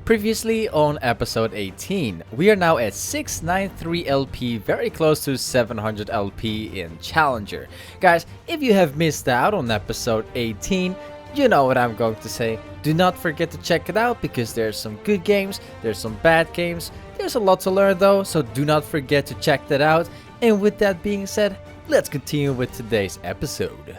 Previously on episode 18, we are now at 693 LP, very close to 700 LP in Challenger. Guys, if you have missed out on episode 18, you know what I'm going to say. Do not forget to check it out because there's some good games, there's some bad games, there's a lot to learn though, so do not forget to check that out. And with that being said, let's continue with today's episode.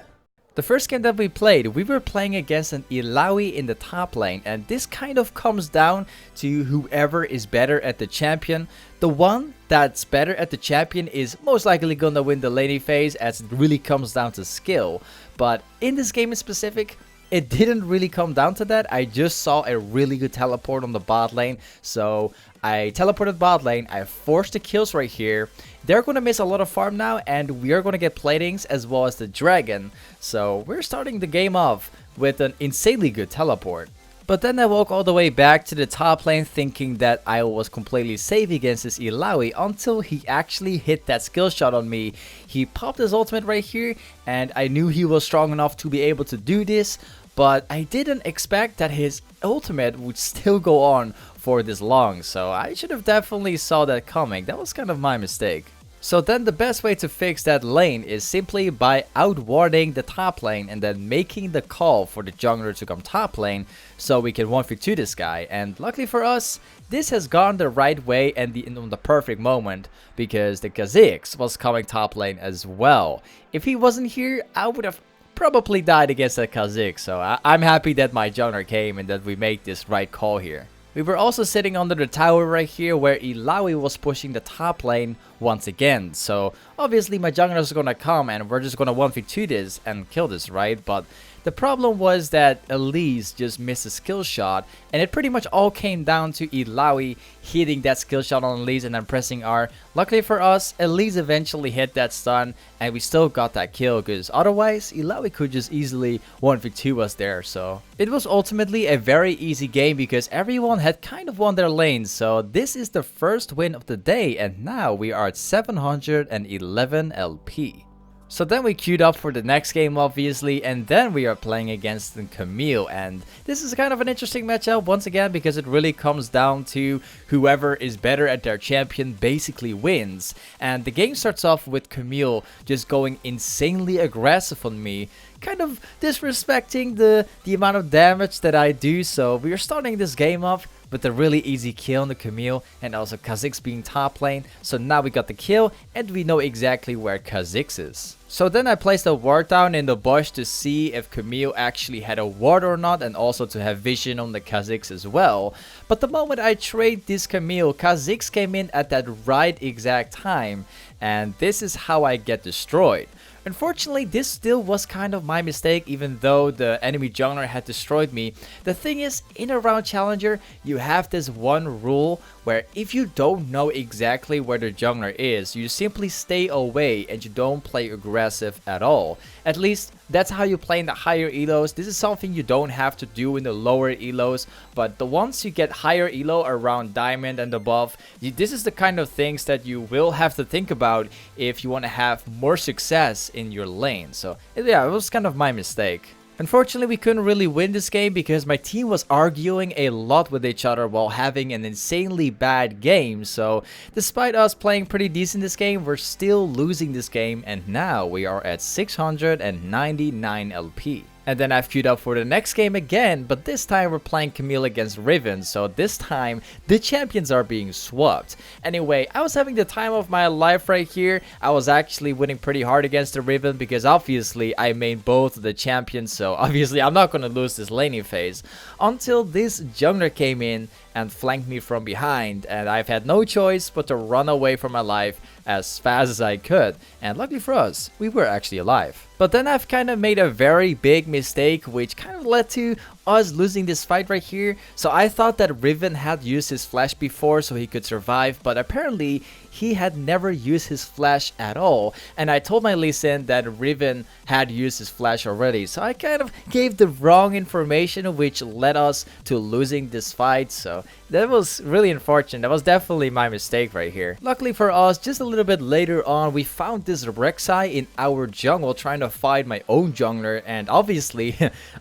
The first game that we played, we were playing against an Illaoi in the top lane, and this kind of comes down to whoever is better at the champion. The one that's better at the champion is most likely gonna win the laning phase, as it really comes down to skill. But in this game in specific, it didn't really come down to that. I just saw a really good teleport on the bot lane, so I teleported bot lane, I forced the kills right here. They're gonna miss a lot of farm now, and we are gonna get platings as well as the dragon. So we're starting the game off with an insanely good teleport. But then I walk all the way back to the top lane thinking that I was completely safe against this Illaoi until he actually hit that skill shot on me. He popped his ultimate right here, and I knew he was strong enough to be able to do this, but I didn't expect that his ultimate would still go on for this long, so I should have definitely saw that coming. That was kind of my mistake. So then the best way to fix that lane is simply by outwarding the top lane and then making the call for the jungler to come top lane so we can 1v2 this guy. And luckily for us, this has gone the right way and in the perfect moment, because the Kha'Zix was coming top lane as well. If he wasn't here, I would have probably died against that Kha'Zix, so I'm happy that my jungler came and that we made this right call here. We were also sitting under the tower right here where Illaoi was pushing the top lane once again. So obviously my jungler is gonna come and we're just gonna 1v2 this and kill this, right? But the problem was that Elise just missed a skill shot, and it pretty much all came down to Illaoi hitting that skill shot on Elise and then pressing R. Luckily for us, Elise eventually hit that stun and we still got that kill, because otherwise Illaoi could just easily 1v2 us there. So it was ultimately a very easy game because everyone had kind of won their lanes. So this is the first win of the day, and now we are at 711 LP. So then we queued up for the next game obviously, and then we are playing against Camille, and this is kind of an interesting matchup once again because it really comes down to whoever is better at their champion basically wins. And the game starts off with Camille just going insanely aggressive on me, kind of disrespecting the amount of damage that I do. So we are starting this game off with a really easy kill on the Camille, and also Kha'Zix being top lane. So now we got the kill and we know exactly where Kha'Zix is. So then I placed a ward down in the bush to see if Camille actually had a ward or not, and also to have vision on the Kha'Zix as well. But the moment I trade this Camille, Kha'Zix came in at that right exact time, and this is how I get destroyed. Unfortunately, this still was kind of my mistake, even though the enemy jungler had destroyed me. The thing is, in a round challenger, you have this one rule where if you don't know exactly where the jungler is, you simply stay away and you don't play aggressive at all. At least, that's how you play in the higher elos. This is something you don't have to do in the lower elos, but once you get higher elo around diamond and above, this is the kind of things that you will have to think about if you want to have more success in your lane. So yeah, it was kind of my mistake. Unfortunately, we couldn't really win this game because my team was arguing a lot with each other while having an insanely bad game. So despite us playing pretty decent this game, we're still losing this game, and now we are at 699 LP. And then I've queued up for the next game again, but this time we're playing Camille against Riven, so this time the champions are being swapped. Anyway, I was having the time of my life right here. I was actually winning pretty hard against the Riven because obviously I made both of the champions, so obviously I'm not gonna lose this laning phase. Until this jungler came in and flanked me from behind, and I've had no choice but to run away from my life as fast as I could, and luckily for us, we were actually alive. But then I've kind of made a very big mistake, which kind of led to us losing this fight right here. So I thought that Riven had used his flash before so he could survive, but apparently he had never used his flash at all. And I told my Lee Sin that Riven had used his flash already, so I kind of gave the wrong information, which led us to losing this fight. So that was really unfortunate. That was definitely my mistake right here. Luckily for us, just a little bit later on, we found this Rek'Sai in our jungle trying to fight my own jungler, and obviously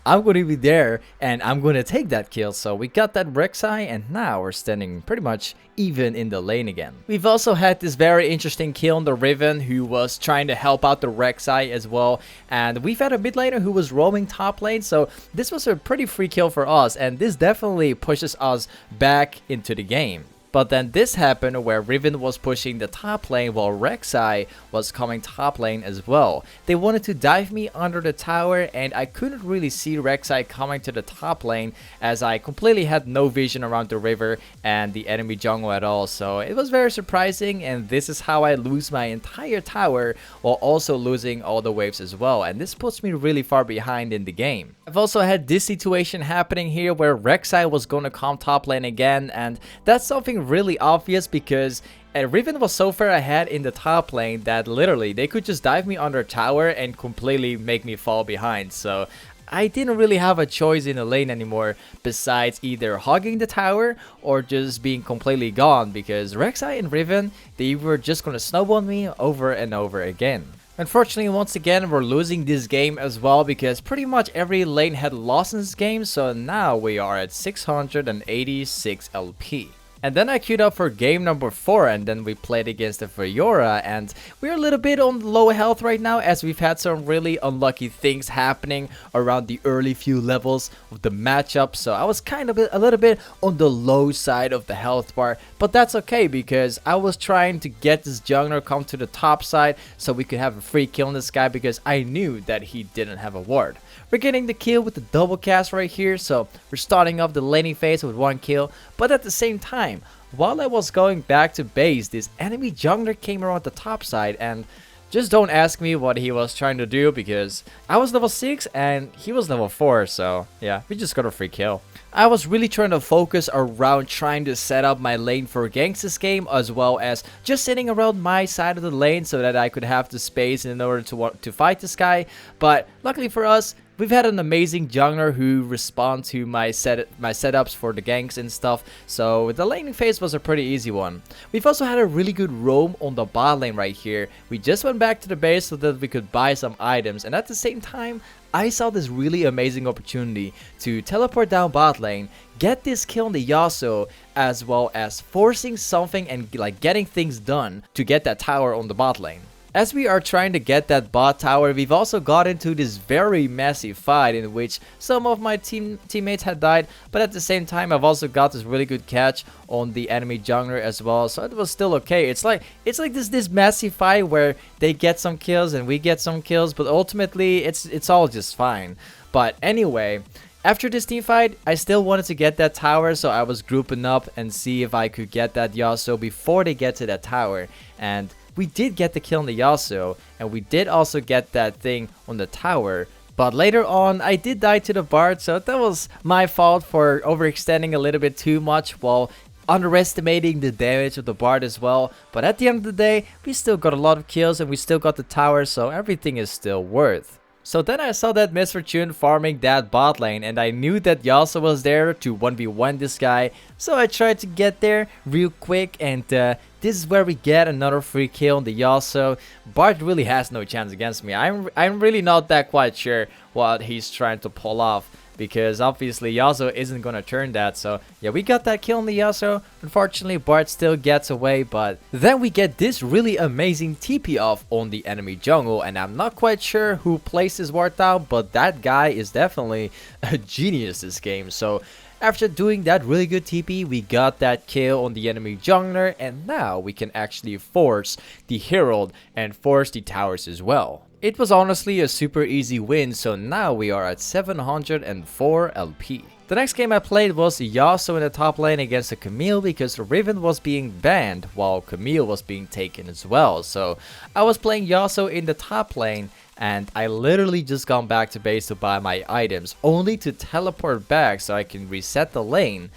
I'm going to be there and I'm gonna take that kill. So we got that Rek'Sai, and now we're standing pretty much even in the lane again. We've also had this very interesting kill on the Riven, who was trying to help out the Rek'Sai as well, and we've had a mid laner who was roaming top lane, so this was a pretty free kill for us, and this definitely pushes us back into the game. But then this happened where Riven was pushing the top lane while Rek'Sai was coming top lane as well. They wanted to dive me under the tower, and I couldn't really see Rek'Sai coming to the top lane as I completely had no vision around the river and the enemy jungle at all. So it was very surprising, and this is how I lose my entire tower while also losing all the waves as well. And this puts me really far behind in the game. I've also had this situation happening here where Rek'Sai was going to come top lane again, and that's something really obvious because Riven was so far ahead in the top lane that literally they could just dive me under tower and completely make me fall behind. So I didn't really have a choice in the lane anymore besides either hogging the tower or just being completely gone, because Rek'Sai and Riven, they were just gonna snowball me over and over again. Unfortunately, once again, we're losing this game as well because pretty much every lane had lost in this game, so now we are at 686 LP. And then I queued up for game number 4, and then we played against the Fiora, and we're a little bit on low health right now as we've had some really unlucky things happening around the early few levels of the matchup. So I was kind of a little bit on the low side of the health bar, but that's okay because I was trying to get this jungler come to the top side so we could have a free kill on this guy because I knew that he didn't have a ward. We're getting the kill with the double cast right here, so we're starting off the laning phase with 1 kill, but at the same time, while I was going back to base, this enemy jungler came around the top side, and just don't ask me what he was trying to do because I was level 6 and he was level 4, so yeah, we just got a free kill. I was really trying to focus around trying to set up my lane for ganks this game, as well as just sitting around my side of the lane so that I could have the space in order to fight this guy. But luckily for us, we've had an amazing jungler who responds to my setups for the ganks and stuff, so the laning phase was a pretty easy one. We've also had a really good roam on the bot lane right here. We just went back to the base so that we could buy some items, and at the same time, I saw this really amazing opportunity to teleport down bot lane, get this kill on the Yasuo, as well as forcing something and like getting things done to get that tower on the bot lane. As we are trying to get that bot tower, we've also got into this very messy fight in which some of my teammates had died, but at the same time I've also got this really good catch on the enemy jungler as well, so it was still okay. It's like this messy fight where they get some kills and we get some kills, but ultimately it's all just fine. But anyway, after this team fight, I still wanted to get that tower, so I was grouping up and see if I could get that Yasuo before they get to that tower, and we did get the kill on the Yasuo, and we did also get that thing on the tower. But later on, I did die to the Bard, so that was my fault for overextending a little bit too much while underestimating the damage of the Bard as well. But at the end of the day, we still got a lot of kills and we still got the tower, so everything is still worth. So then I saw that Misfortune farming that bot lane, and I knew that Yasuo was there to 1v1 this guy, so I tried to get there real quick, and this is where we get another free kill on the Yasuo. Bart really has no chance against me. I'm really not that quite sure what he's trying to pull off, because obviously Yasuo isn't gonna turn that. So yeah, we got that kill on the Yasuo. Unfortunately, Bart still gets away, but then we get this really amazing TP off on the enemy jungle, and I'm not quite sure who placed his ward down, but that guy is definitely a genius this game. So after doing that really good TP, we got that kill on the enemy jungler, and now we can actually force the Herald and force the towers as well. It was honestly a super easy win, so now we are at 704 LP. The next game I played was Yasuo in the top lane against a Camille, because Riven was being banned while Camille was being taken as well. So I was playing Yasuo in the top lane, and I literally just gone back to base to buy my items, only to teleport back so I can reset the lane.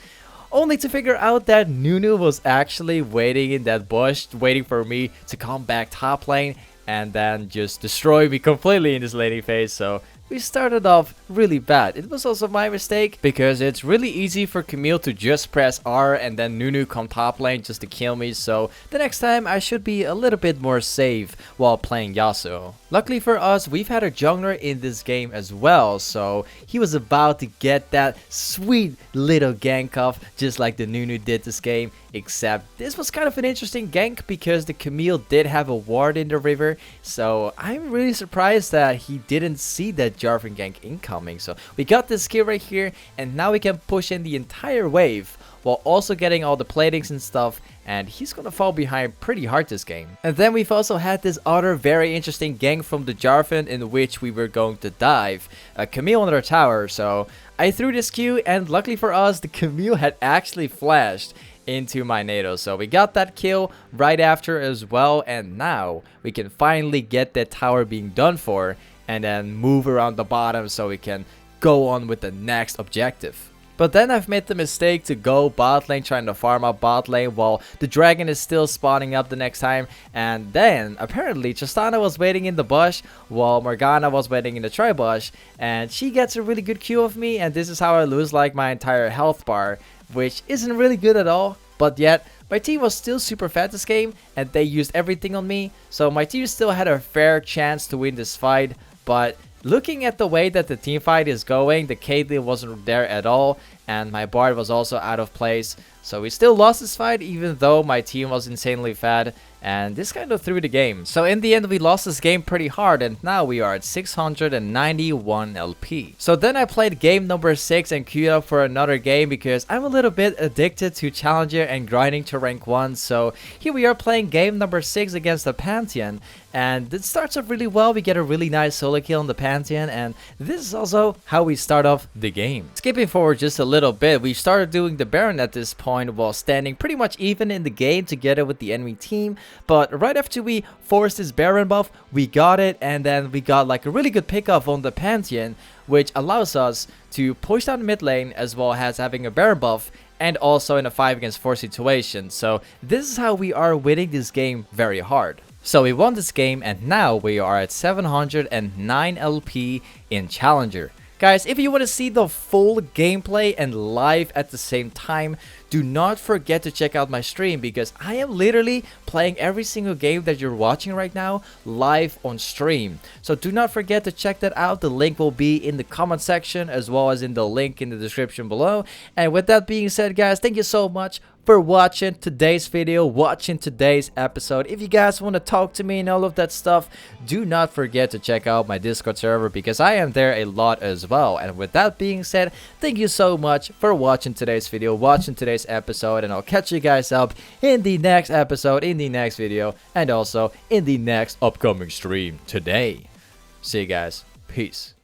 Only to figure out that Nunu was actually waiting in that bush, waiting for me to come back top lane, and then just destroy me completely in this laning phase. So we started off really bad. It was also my mistake because it's really easy for Camille to just press R and then Nunu come top lane just to kill me, so the next time I should be a little bit more safe while playing Yasuo. Luckily for us, we've had a jungler in this game as well, so he was about to get that sweet little gank off just like the Nunu did this game, except this was kind of an interesting gank because the Camille did have a ward in the river, so I'm really surprised that he didn't see that Jarvan gank incoming. So we got this skill right here, and now we can push in the entire wave while also getting all the platings and stuff, and he's gonna fall behind pretty hard this game. And then we've also had this other very interesting gank from the Jarvan in which we were going to dive Camille on their tower. So I threw this Q, and luckily for us, the Camille had actually flashed into my NATO, so we got that kill right after as well, and now we can finally get that tower being done for and then move around the bottom so we can go on with the next objective. But then I've made the mistake to go bot lane, trying to farm up bot lane while the dragon is still spawning up the next time, and then apparently Tristana was waiting in the bush while Morgana was waiting in the tri-bush, and she gets a really good Q of me, and this is how I lose like my entire health bar, which isn't really good at all. But yet my team was still super fat this game and they used everything on me, so my team still had a fair chance to win this fight. But looking at the way that the team fight is going, the Caitlyn wasn't there at all, and my Bard was also out of place. So we still lost this fight even though my team was insanely fat, and this kind of threw the game. So in the end we lost this game pretty hard, and now we are at 691 LP. So then I played game number 6 and queued up for another game because I'm a little bit addicted to Challenger and grinding to rank 1. So here we are playing game number 6 against the Pantheon, and it starts off really well. We get a really nice solo kill on the Pantheon, and this is also how we start off the game. Skipping forward just a little bit, we started doing the Baron at this point while standing pretty much even in the game together with the enemy team. But right after we forced this Baron buff, we got it, and then we got like a really good pickup on the Pantheon, which allows us to push down mid lane as well as having a Baron buff, and also in a 5 against 4 situation. So this is how we are winning this game very hard. So we won this game, and now we are at 709 LP in Challenger. Guys, if you want to see the full gameplay and live at the same time, do not forget to check out my stream because I am literally playing every single game that you're watching right now live on stream. So do not forget to check that out. The link will be in the comment section as well as in the link in the description below. And with that being said, guys, thank you so much for watching today's video, watching today's episode. If you guys want to talk to me and all of that stuff, do not forget to check out my Discord server because I am there a lot as well. And with that being said, thank you so much for watching today's video, watching today's episode, and I'll catch you guys up in the next episode, in the next video, and also in the next upcoming stream today. See you guys. Peace.